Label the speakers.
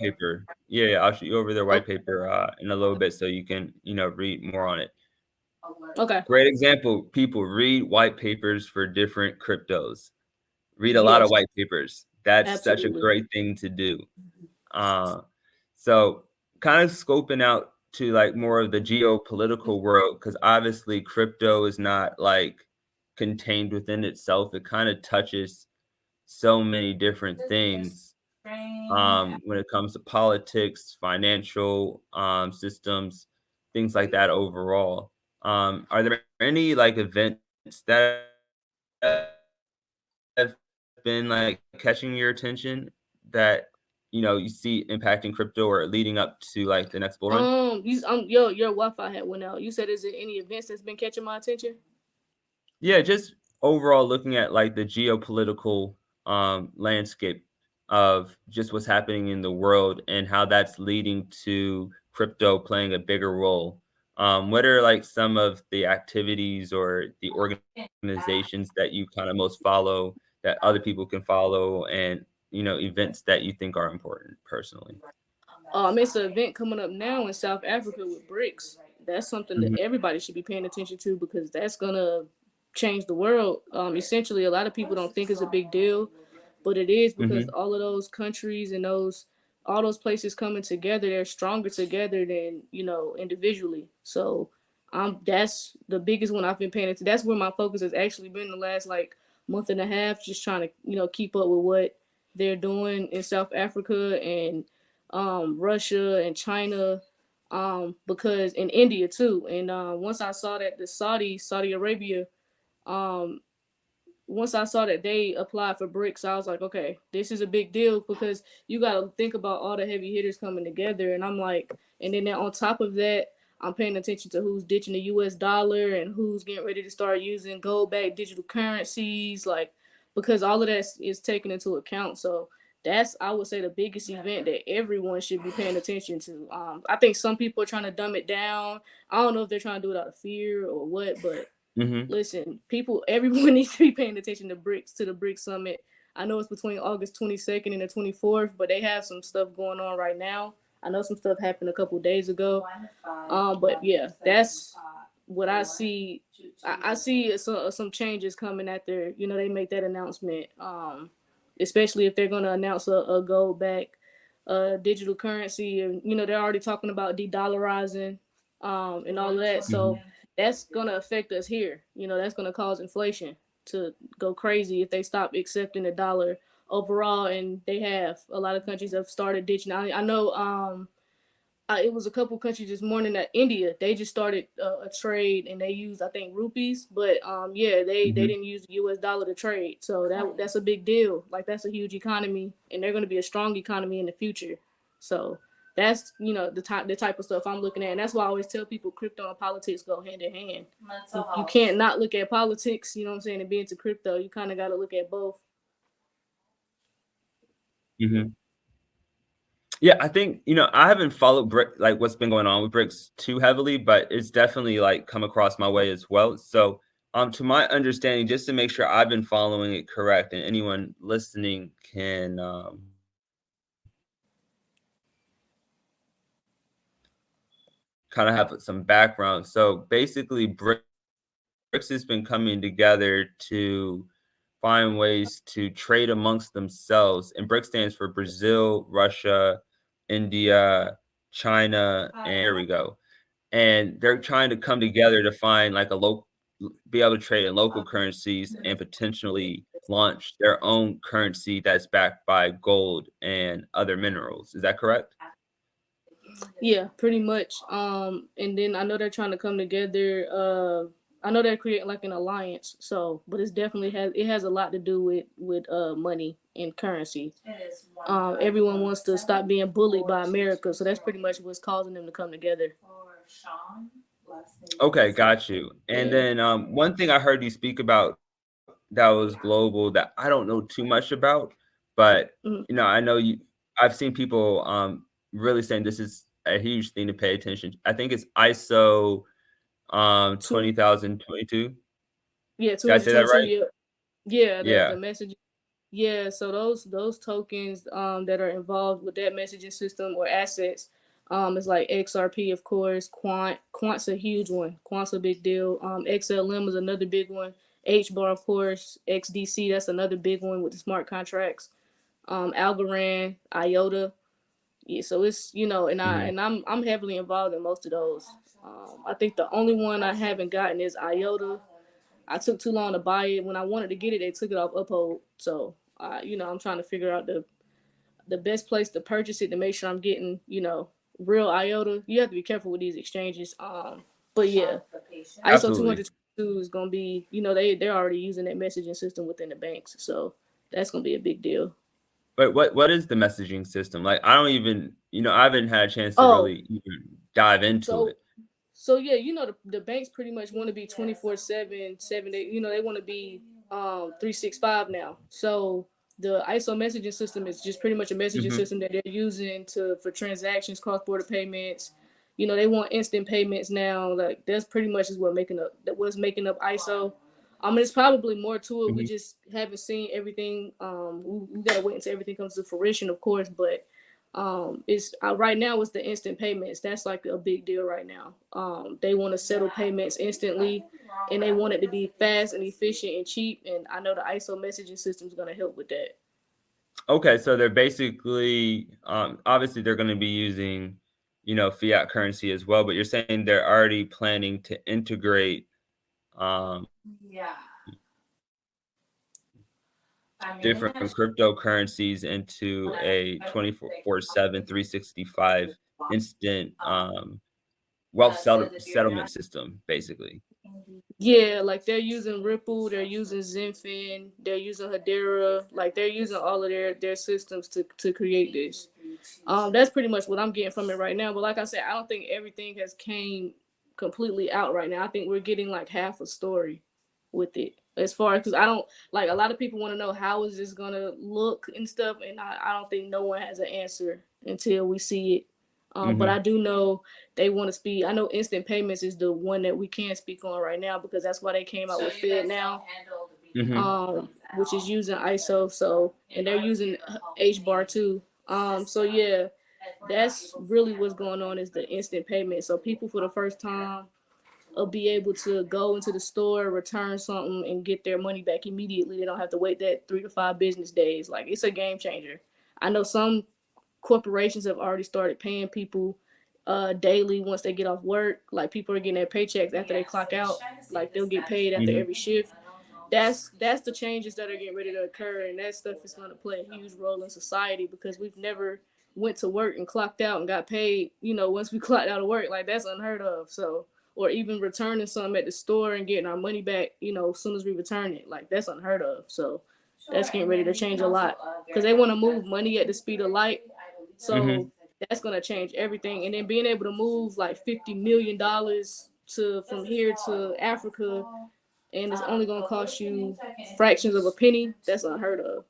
Speaker 1: paper. Yeah, I'll shoot you over their white paper in a little bit so you can, read more on it.
Speaker 2: Okay.
Speaker 1: Great example. People read white papers for different cryptos. Read a lot of
Speaker 2: Yes,
Speaker 1: white papers. That's such a
Speaker 2: absolutely.
Speaker 1: great thing to do. Uh, so kind of scoping out to like more of the geopolitical world, because obviously crypto is not like contained within itself. It kind of touches so many different things when it comes to politics, financial systems, things like that overall. Are there any like events that have been like catching your attention that you see impacting crypto or leading up to like the next bull run?
Speaker 2: Your Wi-Fi had went out. You said, is there any events that's been catching my attention?
Speaker 1: Yeah, just overall looking at like the geopolitical landscape of just what's happening in the world and how that's leading to crypto playing a bigger role. What are like some of the activities or the organizations that you kind of most follow that other people can follow and events that you think are important personally?
Speaker 2: It's an event coming up now in South Africa with BRICS. That's something that
Speaker 1: Hmm.
Speaker 2: everybody should be paying attention to because that's gonna change the world. Essentially, a lot of people don't think it's a big deal, but it is because
Speaker 1: Hmm.
Speaker 2: all of those countries and all those places coming together, they're stronger together than individually. So, that's the biggest one I've been paying attention. That's where my focus has actually been the last like month and a half, just trying to keep up with what they're doing in South Africa and Russia and China, because in India too. And once I saw that the Saudi Arabia, um, once I saw that they applied for BRICS, I was like, okay, this is a big deal because you got to think about all the heavy hitters coming together. And I'm like, and then on top of that, I'm paying attention to who's ditching the U.S. dollar and who's getting ready to start using gold-backed digital currencies, like because all of that is taken into account. So that's, I would say, the biggest event that everyone should be paying attention to. I think some people are trying to dumb it down. I don't know if they're trying to do it out of fear or what, but
Speaker 1: Hmm.
Speaker 2: listen, people, everyone needs to be paying attention to the BRICS summit. I know it's between August 22nd and the 24th, but they have some stuff going on right now. I know some stuff happened a couple of days ago. But yeah, that's what I see. I see some changes coming after they make that announcement. Especially if they're going to announce a gold back digital currency, and they're already talking about de-dollarizing and all of that.
Speaker 1: Hmm.
Speaker 2: So that's gonna affect us here. That's gonna cause inflation to go crazy if they stop accepting the dollar overall. And they have a lot of countries have started ditching. I know. It was a couple countries this morning that India they just started a trade and they use I think rupees, but yeah they
Speaker 1: Hmm.
Speaker 2: didn't use the U.S. dollar to trade. So that's a big deal. Like that's a huge economy, and they're going to be a strong economy in the future. So that's the type of stuff I'm looking at, and that's why I always tell people crypto and politics go hand in hand. You can't not look at politics, you know what I'm saying, and be into crypto. You kind of got to look at both.
Speaker 1: Hmm. Yeah, I think, I haven't followed like what's been going on with bricks too heavily, but it's definitely like come across my way as well. So, to my understanding, just to make sure I've been following it correct, and anyone listening can kind of have some background. So basically, BRICS has been coming together to find ways to trade amongst themselves. And BRICS stands for Brazil, Russia, India, China, and here we go. And they're trying to come together to find like a local, be able to trade in local currencies and potentially launch their own currency that's backed by gold and other minerals. Is that correct?
Speaker 2: Yeah, pretty much. And then I know they're trying to come together. I know they're creating like an alliance. So, but it's definitely has a lot to do with money and currency. Everyone wants to stop being bullied by America, so that's pretty much what's causing them to come together.
Speaker 1: Okay, got you. And
Speaker 2: Yeah.
Speaker 1: then one thing I heard you speak about that was global that I don't know too much about, but
Speaker 2: Mhm.
Speaker 1: I know I've seen people really saying this is a huge thing to pay attention. I think it's ISO
Speaker 2: Two.
Speaker 1: 20022.
Speaker 2: Yeah,
Speaker 1: Did I say that
Speaker 2: 222.
Speaker 1: right?
Speaker 2: Yeah. Yeah. The
Speaker 1: Yeah.
Speaker 2: message. Yeah, so those tokens that are involved with that messaging system or assets is like XRP, of course. Quant's a huge one. Quant's a big deal. XLM is another big one. HBAR, of course. XDC, that's another big one with the smart contracts. Algorand, IOTA. Yeah, so it's, and I
Speaker 1: Mhm.
Speaker 2: and I'm heavily involved in most of those. I think the only one I haven't gotten is IOTA. I took too long to buy it. When I wanted to get it, they took it off Uphold. So, I'm trying to figure out the best place to purchase it to make sure I'm getting, real IOTA. You have to be careful with these exchanges. But yeah, ISO
Speaker 1: Absolutely.
Speaker 2: 222 is gonna be, they're already using that messaging system within the banks, so that's gonna be a big deal.
Speaker 1: But what is the messaging system? Like, I don't even, I haven't had a chance to
Speaker 2: Oh,
Speaker 1: really even dive into
Speaker 2: so
Speaker 1: it.
Speaker 2: So yeah, the banks pretty much want to be 24/7, 7 days. They want to be 365 now. So the ISO messaging system is just pretty much a messaging
Speaker 1: Mhm.
Speaker 2: system that they're using to for transactions, cross border payments. They want instant payments now. Like that's pretty much is what's making up ISO. There's probably more to it. We
Speaker 1: Mhm.
Speaker 2: just haven't seen everything. We gotta wait until everything comes to fruition, of course. But it's right now it's the instant payments. That's like a big deal right now. They want to settle payments instantly, and they want it to be fast and efficient and cheap. And I know the ISO messaging system is gonna help with that.
Speaker 1: Okay, so they're basically, obviously they're gonna be using, fiat currency as well, but you're saying they're already planning to integrate, um, different cryptocurrencies into a 24/7, 365 instant, wealth settlement system, basically.
Speaker 2: Yeah, like they're using Ripple, they're using Zenfin, they're using Hedera, like they're using all of their systems to create this. That's pretty much what I'm getting from it right now. But like I said, I don't think everything has came completely out right now. I think we're getting like half a story with it. As far as because I don't like a lot of people want to know how is this gonna look and stuff, and I don't think no one has an answer until we see it. But I
Speaker 1: Mhm.
Speaker 2: do know they want to speak. I know instant payments is the one that we can speak on right now because that's why they came out with Fed now,
Speaker 1: Mhm.
Speaker 2: which is using ISO. So and they're using HBAR too. So yeah, that's really what's going on is the instant payment. So people for the first time will be able to go into the store, return something, and get their money back immediately. They don't have to wait that 3 to 5 business days. Like it's a game changer. I know some corporations have already started paying people daily once they get off work. Like people are getting their paychecks after they clock out. Like they'll get paid after
Speaker 1: Mhm.
Speaker 2: every shift. That's the changes that are getting ready to occur, and that stuff is going to play a huge role in society because we've never went to work and clocked out and got paid. Once we clocked out of work, like that's unheard of. So, or even returning something at the store and getting our money back, as soon as we return it, like that's unheard of. So, that's getting ready to change a lot because they want to move money at the speed of light. So
Speaker 1: Mhm.
Speaker 2: that's gonna change everything. And then being able to move like $50 million to from here to Africa and it's only gonna cost you fractions of a penny. That's unheard of.